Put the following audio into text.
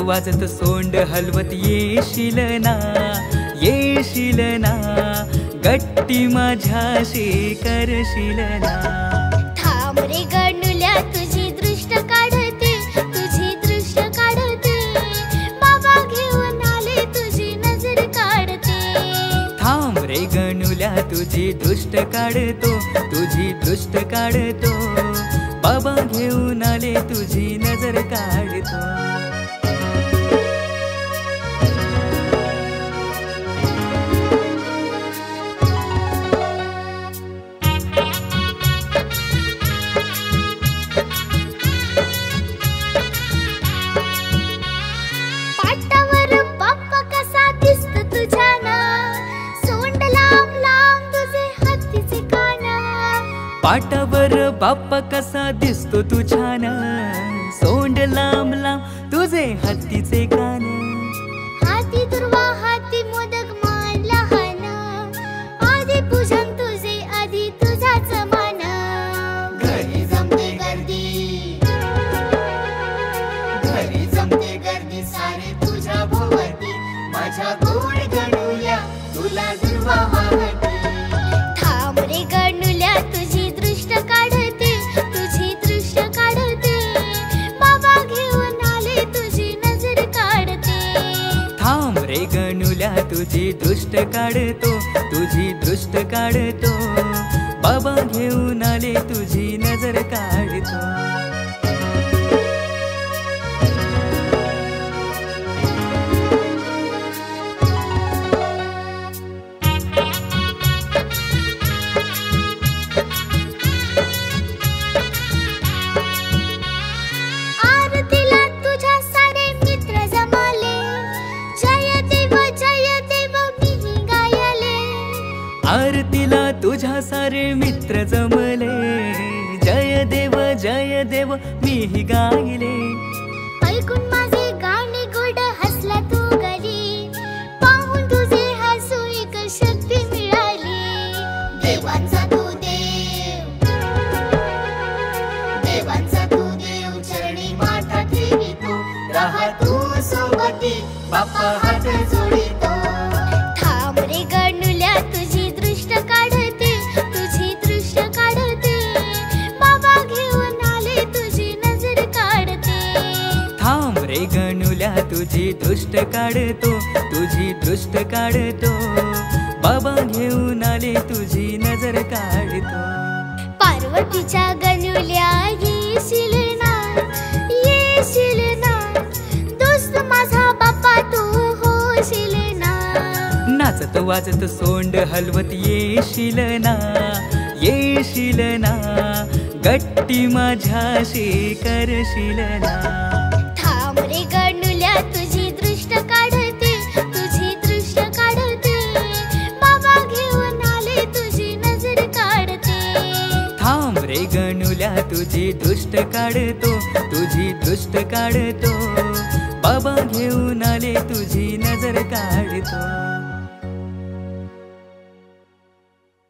वाजत सोंड हलवत येशील ना, येशील ना, गट्टी माझ्याशी करशील ना. थांब रे गणुल्या तुझी दृष्ट काढते, तुझी दृष्ट काढते, बाबा घेऊन आले तुझी नजर काढते. थांब रे गणुल्या तुझी दृष्ट काढतो, तुझी दृष्ट काढतो, बाबा घेऊन आले तुझी नजर काढतो. पाटावर बाप्पा कसा दिसतो तुझ्या ना, सोंड लांब लांब तुझे हत्तीचे कान. पाटावर बाप्पा कसा दिसतो तू छान, सोंड लांब लांब तुझे हत्तीचे कान. हाती दुर्वा हाती मोदक मान लहान, आधी पूजन तुझे आधी तुझाच मान. घरी जमते गर्दी, घरी जमते गर्दी सारे तुझ्या भोवती, माझ्या गोड गणुल्या तुला दुर्वा वाहते. थांब रे गणुल्या तुझी दृष्ट काढते, तुझी दृष्ट काढते, बाबा घेऊन आले तुझी नजर काढते. थांब रे गणुल्या तुझी दृष्ट काढतो, तुझी दृष्ट काढतो, बाबा घेऊन आले तुझी नजर काढतो. आरतीला तुझ्या सारे मित्र जमले, जय देव मीही गायले. आरतीला तुझ्या सारे मित्र जमले, जय देव मीही गायले. ऐकून माझे गाणे गोड हसला तू घरी, पाहून तुझे हसू एक शक्ती मिळाली. देवांचा तू देव, देवांचा तू देव, चरणी माथा ठेवितो, राहा तू सोबती बाप्पा हात जोडितो. थांब रे गणुल्या तुझी दृष्ट काढते, तुझी दृष्ट काढते, बाबा घेऊन आले तुझी नजर काढते. थांब रे गणुल्या तुझी दृष्ट काढतो, तुझी दृष्ट काढतो, बाबा घेऊन आले तुझी नजर काढतो. पार्वतीच्या गणुल्या येशील ना, येशील ना, दोस्त माझा बाप्पा तू होशील ना. नाचत वाजत सोंड हलवत येशील ना, येशील ना, गट्टी माझ्याशी करशील ना. थांब रे गणुल्या तुझी दृष्ट काढते, तुझी दृष्ट काढते, बाबा घेऊन आले तुझी नजर काढते. थांब रे गणुल्या तुझी दृष्ट काढतो, तुझी दृष्ट काढतो, बाबा घेऊन आले तुझी नजर काढतो.